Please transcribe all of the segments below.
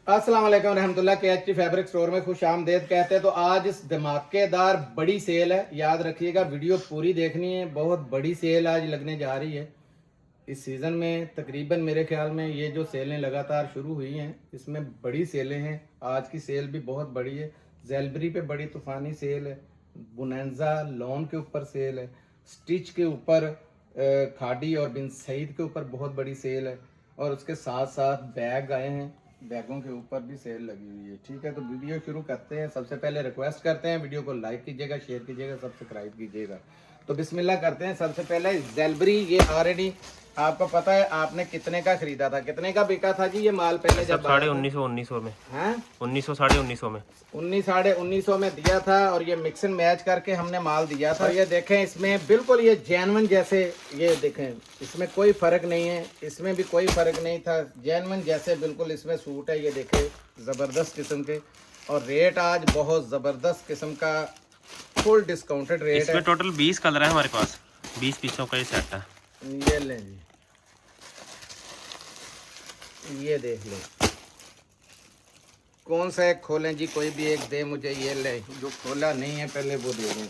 अस्सलाम वालेकुम रहमतुल्लाह। KHT फैब्रिक स्टोर में खुश आमदेद कहते हैं। तो आज इस धमाकेदार बड़ी सेल है, याद रखिएगा, वीडियो पूरी देखनी है। बहुत बड़ी सेल आज लगने जा रही है। इस सीज़न में तकरीबन मेरे ख्याल में ये जो सेलें लगातार शुरू हुई हैं, इसमें बड़ी सेलें हैं। आज की सेल भी बहुत बड़ी है। ज़ेलबरी पे बड़ी तूफ़ानी सेल है, बोनांजा लॉन के ऊपर सेल है, स्टिच के ऊपर खाड़ी और बिन सईद के ऊपर बहुत बड़ी सेल है, और उसके साथ साथ बैग आए हैं, बैगों के ऊपर भी सेल लगी हुई है। ठीक है, तो वीडियो शुरू करते हैं। सबसे पहले रिक्वेस्ट करते हैं, वीडियो को लाइक कीजिएगा, शेयर कीजिएगा, सब्सक्राइब कीजिएगा। तो बिस्मिल्लाह करते हैं। सबसे पहले ज़ेलबरी, ये ऑलरेडी आपको पता है आपने कितने का खरीदा था, कितने का बिका था जी ये माल पहले जब 1900 में हैं 1900 में 1900 में दिया था, और ये मिक्स एंड मैच करके हमने माल दिया था। ये देखें, इसमें बिल्कुल ये जेन्युइन जैसे, ये देखें इसमें कोई फर्क नहीं है, इसमें भी कोई फर्क नहीं था, जेन्युइन जैसे बिल्कुल इसमें सूट है। ये देखें जबरदस्त किस्म के, और रेट आज बहुत जबरदस्त किस्म का फुल डिस्काउंटेड रेट है। इसमें टोटल 20 कलर है हमारे पास, 20 पीसों का ये सेट है। ये लें जी, ये देख लें कौन सा एक खोलें जी, कोई भी एक दे मुझे। ये ले, जो खोला नहीं है पहले वो दे दें।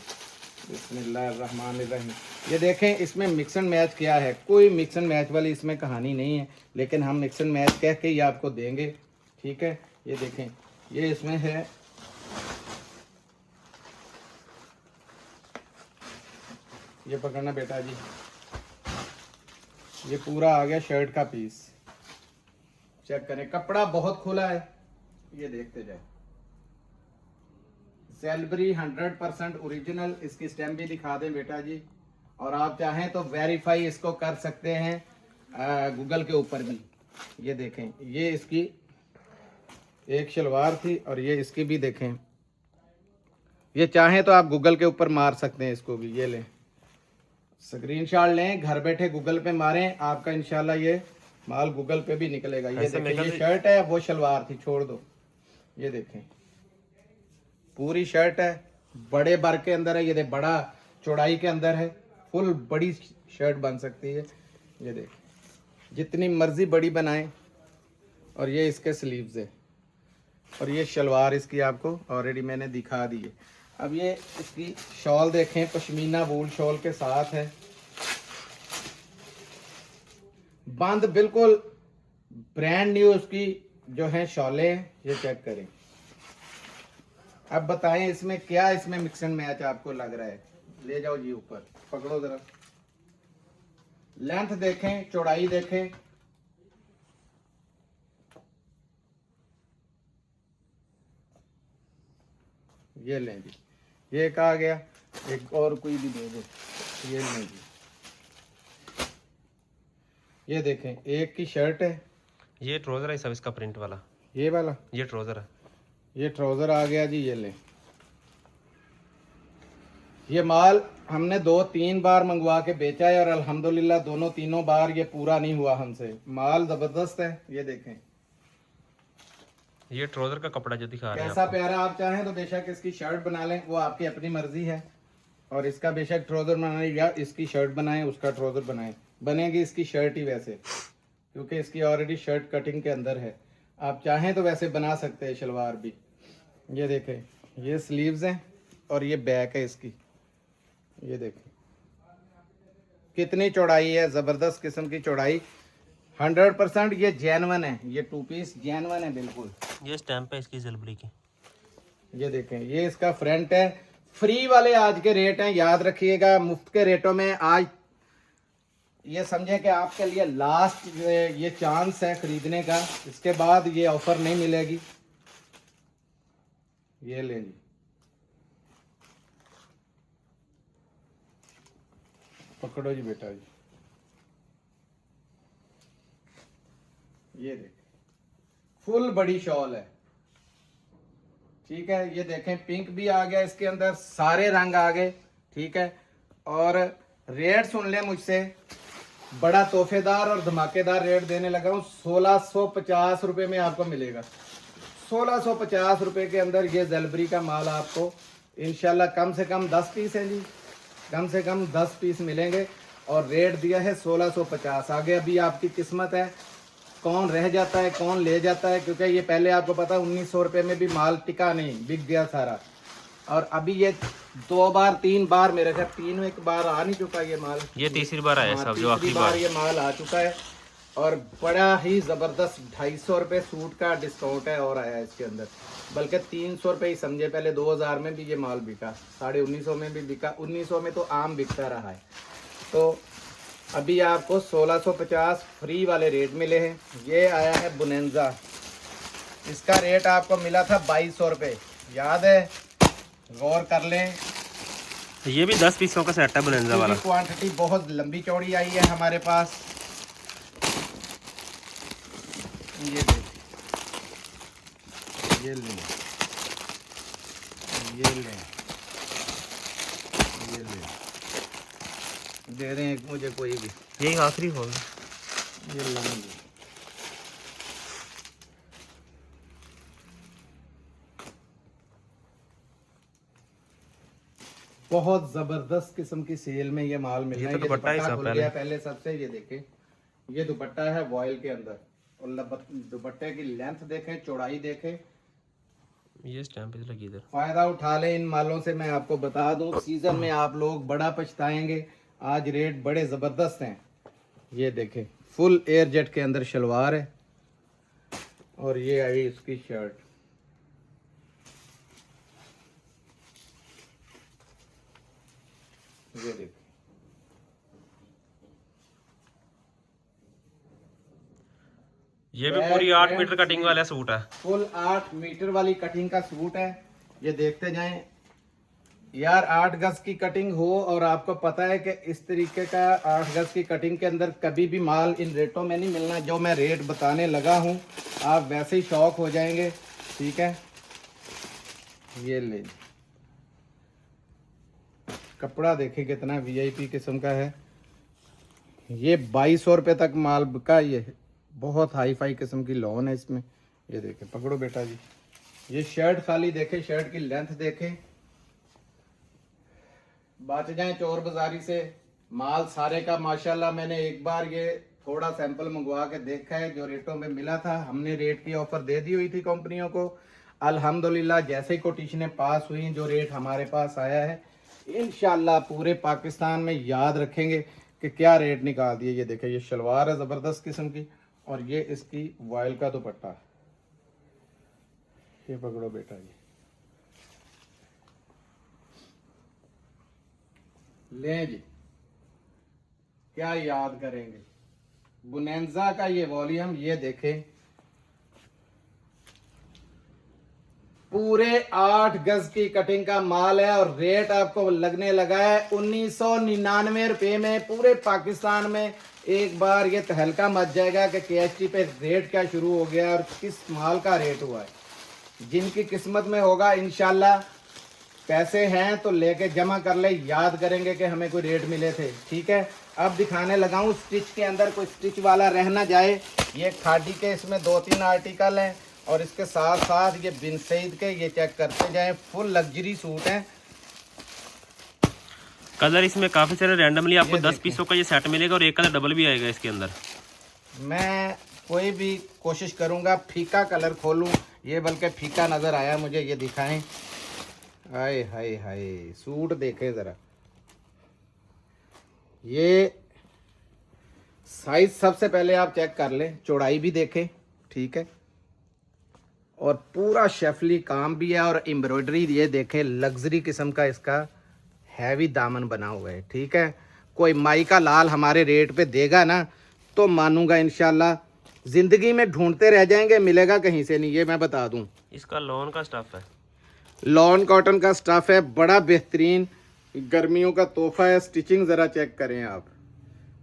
बिस्मिल्लाहिर्रहमानिर्रहीम। ये देखें, इसमें मिक्स एंड मैच क्या है, कोई मिक्स एंड मैच वाली इसमें कहानी नहीं है, लेकिन हम मिक्स एंड मैच कह के ही आपको देंगे। ठीक है, ये देखें, ये इसमें है, ये पकड़ना बेटा जी, ये पूरा आ गया शर्ट का पीस। चेक करें, कपड़ा बहुत खुला है, ये देखते जाए। ज़ेलबरी 100% ओरिजिनल, इसकी स्टैम्प भी दिखा दें बेटा जी, और आप चाहें तो वेरीफाई इसको कर सकते हैं गूगल के ऊपर भी। ये देखें, ये इसकी एक शलवार थी, और ये इसकी भी देखें, ये चाहें तो आप गूगल के ऊपर मार सकते हैं इसको भी। ये लें, स्क्रीनशॉट लें, घर बैठे गूगल पे मारें, आपका इंशाल्लाह ये माल गूगल पे भी निकलेगा। ये देखें, ये शर्ट है, वो शलवार थी, छोड़ दो। ये देखें, पूरी शर्ट है, बड़े बर के अंदर है, ये देख बड़ा चौड़ाई के अंदर है, फुल बड़ी शर्ट बन सकती है। ये देखें, जितनी मर्जी बड़ी बनाएं। और ये इसके स्लीव्स है, और ये शलवार इसकी आपको ऑलरेडी मैंने दिखा दी है। अब ये इसकी शॉल देखें, पश्मीना वूल शॉल के साथ है, बंद बिल्कुल ब्रांड न्यू उसकी जो है शॉले हैं। ये चेक करें। अब बताएं इसमें क्या, इसमें मिक्स एंड मैच आपको लग रहा है। ले जाओ जी ऊपर, पकड़ो जरा, लेंथ देखें, चौड़ाई देखें, ये लें जी, ये एक आ गया, एक और कोई भी दे दो। ये लें जी, ये देखें, एक की शर्ट है, ये ट्राउजर है सब, इसका प्रिंट वाला, ये वाला, ये ट्राउजर है, ये ट्राउजर आ गया जी। ये ले, ये माल हमने 2-3 बार मंगवा के बेचा है, और अल्हम्दुलिल्लाह दोनों तीनों बार ये पूरा नहीं हुआ हमसे। माल जबरदस्त है। ये देखें, ये ट्राउजर का कपड़ा जो दिखा रहे हैं कैसा आपको। प्यारा। आप चाहें तो बेशक इसकी शर्ट बना लें, वो आपकी अपनी मर्जी है, और इसका बेशक ट्राउजर बनाए, या इसकी शर्ट बनाएं, उसका ट्राउजर बनाएं, बनेगी इसकी शर्ट ही वैसे, क्योंकि इसकी ऑलरेडी शर्ट कटिंग के अंदर है। आप चाहें तो वैसे बना सकते हैं शलवार भी। ये देखें, ये स्लीव्स हैं, और ये बैक है इसकी। ये देखें कितनी चौड़ाई है, ज़बरदस्त किस्म की चौड़ाई। 100% ये जेन्युइन है, ये 2 पीस जेन्युइन है बिल्कुल। ये स्टैंप है इसकी ज़ेलबरी की। ये देखें, ये इसका फ्रंट है। फ्री वाले आज के रेट हैं, याद रखिएगा, मुफ्त के रेटों में। आज ये समझे कि आपके लिए लास्ट ये चांस है खरीदने का, इसके बाद ये ऑफर नहीं मिलेगी। ये ले जी, पकड़ो जी बेटा जी, ये देखें, फुल बड़ी शॉल है। ठीक है, ये देखें, पिंक भी आ गया इसके अंदर, सारे रंग आ गए। ठीक है, और रेट सुन ले मुझसे, बड़ा तोहफेदार और धमाकेदार रेट देने लगा हूँ। 1650 रुपये में आपको मिलेगा। 1650 रुपये के अंदर ये ज़ेलबरी का माल आपको इंशाल्लाह कम से कम 10 पीस है जी, कम से कम 10 पीस मिलेंगे, और रेट दिया है 1650। आगे अभी आपकी किस्मत है, कौन रह जाता है कौन ले जाता है, क्योंकि ये पहले आपको पता 1900 रुपये में भी माल टिका नहीं, बिक गया सारा। और अभी ये 2 बार 3 बार मेरे ख्याल 3 एक बार आ नहीं चुका ये माल, ये तीसरी बार आया हाँ, सब, जो आखिरी तीसरी बार ये माल आ चुका है। और बड़ा ही ज़बरदस्त 250 रुपये सूट का डिस्काउंट है और आया इसके अंदर, बल्कि 300 रुपये ही समझे। पहले 2000 में भी ये माल बिका, 1950 में भी बिका, 1900 में तो आम बिकता रहा है। तो अभी आपको 1650 फ्री वाले रेट मिले हैं। ये आया है बुनेंजा, इसका रेट आपको मिला था 2200 रुपये, याद है, गौर कर लें। ये भी 10 पीसों का सेट है बुनेंजा वाला। क्वांटिटी बहुत लंबी चौड़ी आई है हमारे पास। ये देखिए, ये लें, ये लें, ये लें, दे रहे हैं मुझे कोई भी। यही आखिरी होल, ये लेंगे, बहुत जबरदस्त किस्म की सेल में ये माल मिल रहा है। ये तो दुपट्टा ही खुल गया पहले सबसे। ये देखें, ये दुपट्टा है वॉयल के अंदर, और दुपट्टे की लेंथ देखें, चौड़ाई देखें, ये स्टैंप लगी इधर। फायदा उठा लें इन मालों से। मैं आपको बता दूं, सीजन में आप लोग बड़ा पछताएंगे। आज रेट बड़े जबरदस्त हैं। ये देखें, फुल एयर जेट के अंदर शलवार है, और ये आई इसकी शर्ट। ये देखिए, ये भी पूरी 8 मीटर कटिंग वाला सूट है, फुल 8 मीटर वाली कटिंग का सूट है। ये देखते जाएं यार, 8 गज की कटिंग हो, और आपको पता है कि इस तरीके का 8 गज की कटिंग के अंदर कभी भी माल इन रेटों में नहीं मिलना। जो मैं रेट बताने लगा हूं, आप वैसे ही शौक हो जाएंगे। ठीक है, ये ले, कपड़ा देखें कितना वीआईपी किस्म का है। ये 2200 रुपये तक माल बिका। ये बहुत हाई फाई किस्म की लॉन है इसमें। ये देखें, पकड़ो बेटा जी, ये शर्ट खाली देखें, शर्ट की लेंथ देखें। बच जाए चोर बाजारी से। माल सारे का माशाल्लाह, मैंने एक बार ये थोड़ा सैंपल मंगवा के देखा है, जो रेटों में मिला था। हमने रेट की ऑफर दे दी हुई थी कंपनियों को। अल्हम्दुलिल्लाह जैसे ही कोटेशनें पास हुई, जो रेट हमारे पास आया है, इंशाल्लाह पूरे पाकिस्तान में याद रखेंगे कि क्या रेट निकाल दिए। ये देखें, ये शलवार है ज़बरदस्त किस्म की, और ये इसकी वॉयल का दुपट्टा। ये पकड़ो बेटा जी, ले जी, क्या याद करेंगे। बुनेंजा का ये वॉल्यूम, ये देखें, पूरे 8 गज की कटिंग का माल है, और रेट आपको लगने लगा है 1999 रुपये में। पूरे पाकिस्तान में एक बार ये तहलका मच जाएगा कि केएचटी पे रेट क्या शुरू हो गया और किस माल का रेट हुआ है। जिनकी किस्मत में होगा, इंशाल्लाह पैसे हैं तो लेके जमा कर ले, याद करेंगे कि हमें कोई रेट मिले थे। ठीक है, अब दिखाने लगा हूँ स्टिच के अंदर, कोई स्टिच वाला रह ना जाए। ये खादी के इसमें 2-3 आर्टिकल हैं, और इसके साथ साथ ये बिन सईद के, ये चेक करते जाएं, फुल लग्जरी सूट हैं। कलर इसमें काफी सारे रैंडमली आपको 10 पीसों का ये सेट मिलेगा, और एक कलर डबल भी आएगा इसके अंदर। मैं कोई भी कोशिश करूंगा फीका कलर खोलूं, ये बल्कि फीका नज़र आया मुझे। ये दिखाएं, हाय हाय हाय, सूट देखें ज़रा। ये साइज सबसे पहले आप चेक कर लें, चौड़ाई भी देखें। ठीक है, और पूरा शेफली काम भी है, और एम्ब्रॉयडरी ये देखें, लग्जरी किस्म का इसका हैवी दामन बना हुआ है। ठीक है, कोई माई का लाल हमारे रेट पे देगा ना, तो मानूंगा इंशाल्लाह। ज़िंदगी में ढूंढते रह जाएंगे, मिलेगा कहीं से नहीं, ये मैं बता दूं। इसका लॉन का स्टफ है, लॉन कॉटन का स्टफ है, बड़ा बेहतरीन गर्मियों का तोहफा है। स्टिचिंग ज़रा चेक करें आप,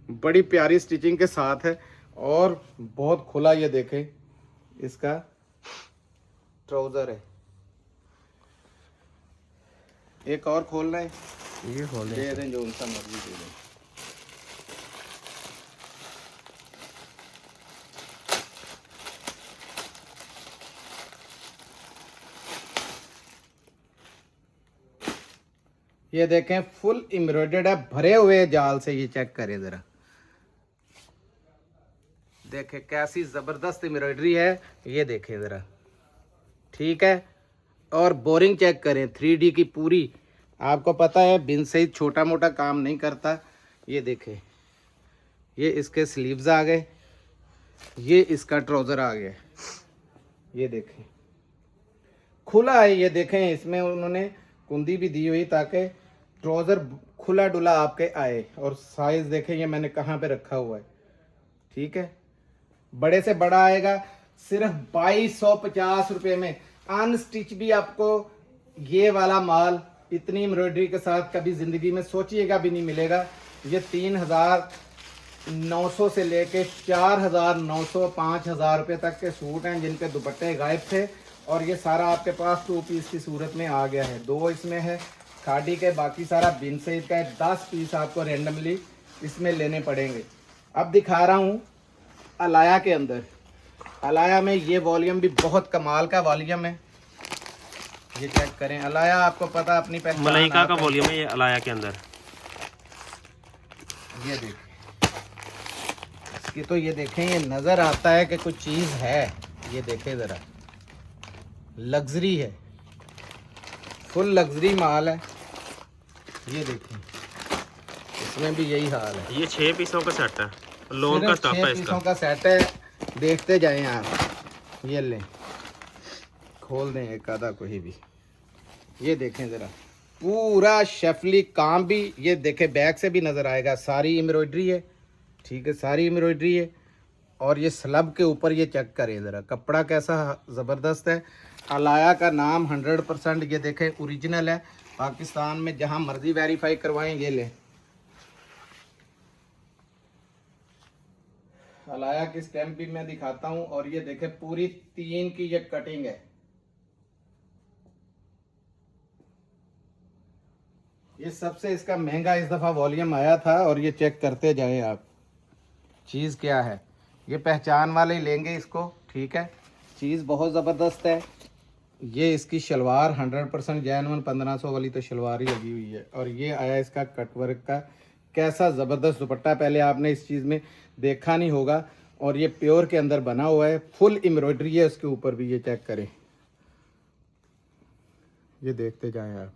बड़ी प्यारी स्टिचिंग के साथ है, और बहुत खुला। ये देखें, इसका ट्राउज़र है। एक और खोलना है, ये खोल दे दें, जो उनका मर्जी दे दें। ये देखें, फुल एम्ब्रॉयडर्ड है, भरे हुए जाल से। ये चेक करें ज़रा, देखें कैसी ज़बरदस्त एम्ब्रॉयडरी है, ये देखें ज़रा, ठीक है। और बोरिंग चेक करें 3D की पूरी, आपको पता है बिन सही छोटा मोटा काम नहीं करता। ये देखें, ये इसके स्लीव्स आ गए, ये इसका ट्राउज़र आ गया, ये देखें खुला है। ये देखें इसमें उन्होंने कुंदी भी दी हुई ताकि ट्राउज़र खुला डुला आपके आए। और साइज़ देखें, ये मैंने कहाँ पे रखा हुआ है, ठीक है। बड़े से बड़ा आएगा सिर्फ 2250 रुपये में। अनस्टिच भी आपको ये वाला माल इतनी एम्ब्रॉयडरी के साथ कभी ज़िंदगी में सोचिएगा भी नहीं मिलेगा। ये 3900 से लेके 4900 5000 रुपये तक के सूट हैं जिनके दुपट्टे गायब थे। और ये सारा आपके पास 2 पीस की सूरत में आ गया है। 2 इसमें है खादी के, बाकी सारा बिन सईद का है। 10 पीस आपको रेंडमली इसमें लेने पड़ेंगे। अब दिखा रहा हूँ अलाया के अंदर। अलाया में ये वॉल्यूम भी बहुत कमाल का वॉल्यूम है, ये चेक करें। अलाया आपको पता अपनी पहचान, मलाइका का वॉल्यूम है ये अलाया के अंदर। ये देखें इसकी तो, ये देखें ये नज़र आता है कि कुछ चीज़ है। ये देखें ज़रा, लग्जरी है, फुल लग्जरी माल है। ये देखें इसमें भी यही हाल है। ये 6 पीसों का सेट है, लॉन्ग का स्टफ है 6 इसका। पीसों का सेट है, देखते जाएं आप। ये लें, खोल दें एक आधा कोई भी। ये देखें ज़रा, पूरा शेफली काम भी, ये देखें बैक से भी नज़र आएगा, सारी एम्ब्रॉयडरी है, ठीक है, सारी एम्ब्रॉयडरी है। और ये स्लब के ऊपर ये चेक करें ज़रा, कपड़ा कैसा ज़बरदस्त है। अलाया का नाम 100% ये देखें ओरिजिनल है। पाकिस्तान में जहाँ मर्जी वेरीफाई करवाएं। ये लें, अलाया की स्टैम्प भी मैं दिखाता हूँ। और ये देखें पूरी 3 की ये कटिंग है। ये सबसे इसका महंगा इस दफ़ा वॉल्यूम आया था। और ये चेक करते जाएं आप, चीज़ क्या है। ये पहचान वाले ही लेंगे इसको, ठीक है। चीज़ बहुत ज़बरदस्त है। ये इसकी शलवार 100% जैनवन 1500 वाली तो शलवार ही लगी हुई है। और ये आया इसका कटवर्क का, कैसा ज़बरदस्त दुपट्टा, पहले आपने इस चीज़ में देखा नहीं होगा। और ये प्योर के अंदर बना हुआ है, फुल एम्ब्रॉयडरी है उसके ऊपर भी। ये चेक करें, ये देखते जाएं आप,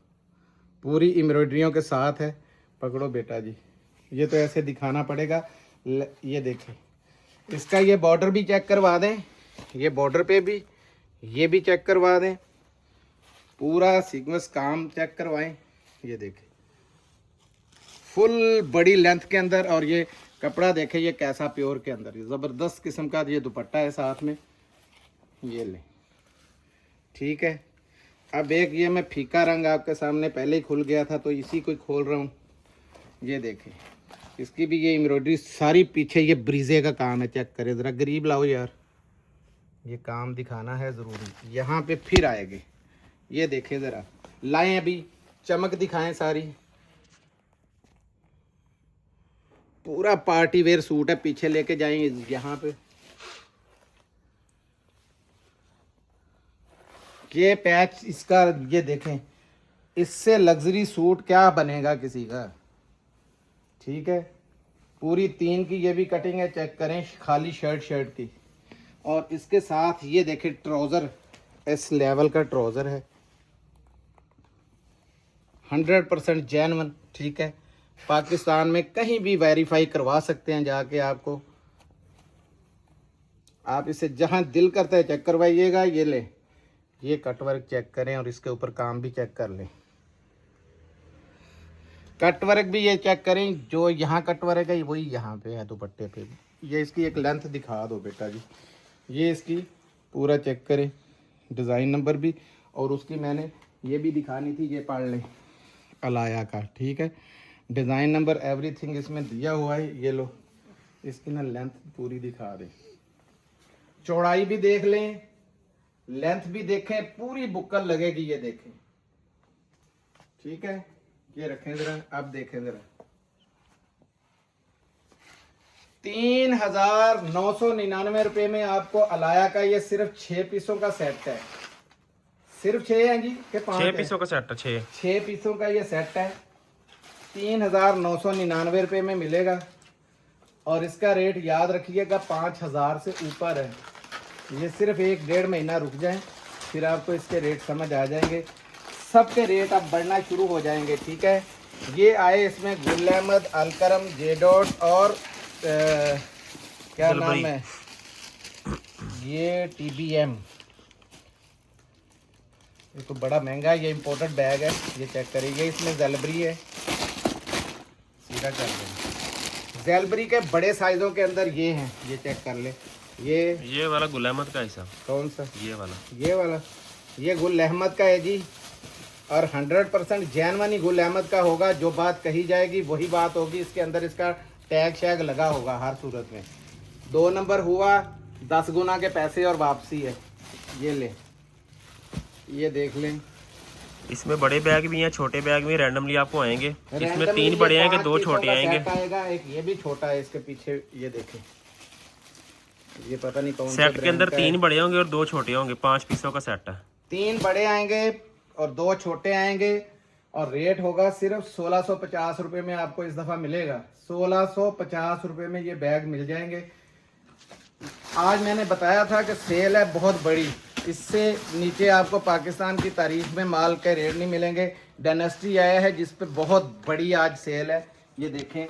पूरी एम्ब्रॉयडरियों के साथ है। पकड़ो बेटा जी, ये तो ऐसे दिखाना पड़ेगा। ये देखें इसका, ये बॉर्डर भी चेक करवा दें, ये बॉर्डर पे भी ये भी चेक करवा दें, पूरा सीक्वेंस काम चेक करवाएं। ये देखें फुल बड़ी लेंथ के अंदर। और ये कपड़ा देखें ये कैसा प्योर के अंदर, ये ज़बरदस्त किस्म का ये दुपट्टा है साथ में। ये लें, ठीक है। अब एक ये मैं फीका रंग आपके सामने पहले ही खुल गया था तो इसी को खोल रहा हूँ। ये देखें इसकी भी ये एम्ब्रॉयडरी सारी पीछे, ये ब्रीजे का काम है। चेक करें ज़रा, गरीब लाओ यार, ये काम दिखाना है ज़रूरी। यहाँ पे फिर आएंगे, ये देखें ज़रा, लाएं अभी चमक दिखाएं सारी। पूरा पार्टी वेयर सूट है, पीछे लेके जाएंगे यहाँ पे। ये पैच इसका, ये देखें, इससे लग्जरी सूट क्या बनेगा किसी का, ठीक है। पूरी 3 की ये भी कटिंग है, चेक करें, खाली शर्ट की। और इसके साथ ये देखें ट्राउज़र, इस लेवल का ट्राउज़र है, 100% जेन्युइन, ठीक है। पाकिस्तान में कहीं भी वेरीफाई करवा सकते हैं जाके आपको, आप इसे जहां दिल करता है चेक करवाइएगा। ये ले, ये कटवर्क चेक करें और इसके ऊपर काम भी चेक कर लें। कटवर्क भी ये चेक करें, जो यहाँ कटवर्क है वही यहाँ पे है दुपट्टे पे भी। ये इसकी एक लेंथ दिखा दो बेटा जी, ये इसकी पूरा चेक करें, डिज़ाइन नंबर भी। और उसकी मैंने ये भी दिखानी थी, ये पढ़ लें अलाया का, ठीक है। डिज़ाइन नंबर एवरीथिंग इसमें दिया हुआ है। ये लो, इसकी ना लेंथ पूरी दिखा दें, चौड़ाई भी देख लें, लेंथ भी देखें, पूरी बुक्कल लगेगी। ये देखें, ठीक है। ये रखें ज़रा, अब देखें ज़रा, 3999 रुपये में आपको अलाया का ये सिर्फ 6 पीसों का सेट है। सिर्फ 6 हैं जी के 5? 6 पीसों का सेट है, 6 पीसों का ये सेट है, 3999 रुपये में मिलेगा। और इसका रेट याद रखिएगा 5000 से ऊपर है। ये सिर्फ 1-1.5 महीना रुक जाए, फिर आपको इसके रेट समझ आ जाएंगे। सबके रेट अब बढ़ना शुरू हो जाएंगे, ठीक है। ये आए इसमें गुल अहमद, अलकरम, जेडोट और क्या नाम है, ये TBM। ये तो बड़ा महंगा है, ये इम्पोर्टेड बैग है, ये चेक करिए। इसमें जैलबरी है, सीधा कर दें। जैलबरी के बड़े साइजों के अंदर ये हैं, ये चेक कर ले। ये वाला गुल अहमद का हिसाब कौन सा? ये वाला ये गुल अहमद का है जी, और 100% जेन्युइन गुल अहमद का होगा। जो बात कही जाएगी वही बात होगी, इसके अंदर इसका टैग शैग लगा होगा हर सूरत में। 2 नंबर हुआ 10 गुना के पैसे और वापसी है। ये ले, ये देख लें। इसमें बड़े बैग भी हैं, छोटे बैग भी रैंडमली आपको आएंगे। इसमें 3 बड़े आएंगे, 2 छोटे आएंगे। आएगा एक ये भी छोटा है, इसके पीछे ये देखें, ये पता नहीं कौन सा सेट के अंदर 3 बड़े होंगे और 2 छोटे होंगे। 5 पीसों का सेट है। 3 बड़े आएंगे और 2 छोटे आएंगे, और रेट होगा सिर्फ 1650 रुपये में आपको इस दफ़ा मिलेगा। 1650 रुपये में ये बैग मिल जाएंगे। आज मैंने बताया था कि सेल है बहुत बड़ी, इससे नीचे आपको पाकिस्तान की तारीख में माल के रेट नहीं मिलेंगे। डायनेस्टी आया है जिस पे बहुत बड़ी आज सेल है, ये देखें।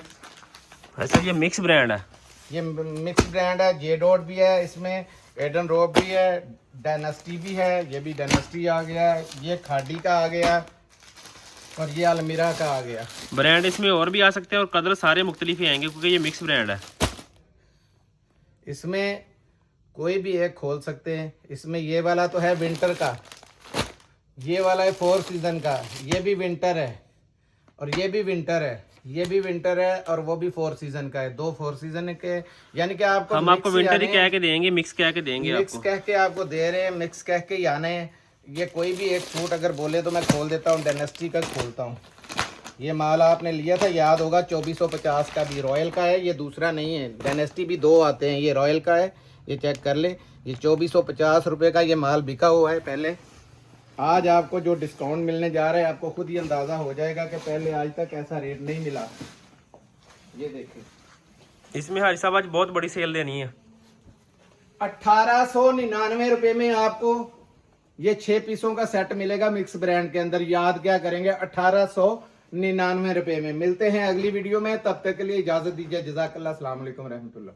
ऐसा ये मिक्स ब्रांड है, ये मिक्स ब्रांड है। जेडोट भी है इसमें, एडन रोप भी है, डायनेस्टी भी है। ये भी डायनेस्टी आ गया, ये खाडी का आ गया, और ये अलमीरा का आ गया। ब्रांड इसमें और भी आ सकते हैं और कलर सारे मुख्तलिफ ही आएंगे क्योंकि ये मिक्स ब्रांड है। इसमें कोई भी एक खोल सकते हैं। इसमें ये वाला तो है विंटर का, ये वाला है 4 सीजन का, ये भी विंटर है, और ये भी विंटर है, ये भी विंटर है, और वो भी 4 सीजन का है। 2 4 सीजन के, यानी कि आपको हम आपको विंटर ही कह के देंगे, मिक्स कह के देंगे। मिक्स कह के आपको दे रहे हैं, मिक्स कह के ही आने हैं। ये कोई भी एक सूट अगर बोले तो मैं खोल देता हूँ, डायनेस्टी का खोलता हूँ। ये माल आपने लिया था, याद होगा, 2450 का भी रॉयल का है, ये दूसरा नहीं है। डायनेस्टी भी 2 आते हैं, ये रॉयल का है, ये चेक कर ले। ये 2450 रुपये का ये माल बिका हुआ है पहले। आज आपको जो डिस्काउंट मिलने जा रहा है, आपको खुद ही अंदाज़ा हो जाएगा कि पहले आज तक ऐसा रेट नहीं मिला। ये देखिए, इसमें हर साहब आज बहुत बड़ी सेल देनी है। 1899 रुपये में आपको ये 6 पीसों का सेट मिलेगा मिक्स ब्रांड के अंदर। याद क्या करेंगे, 1899 रुपये में। मिलते हैं अगली वीडियो में, तब तक के लिए इजाज़त दीजिए। जज़ाकल्लाह, अस्सलाम वालेकुम रहमतुल्लाह।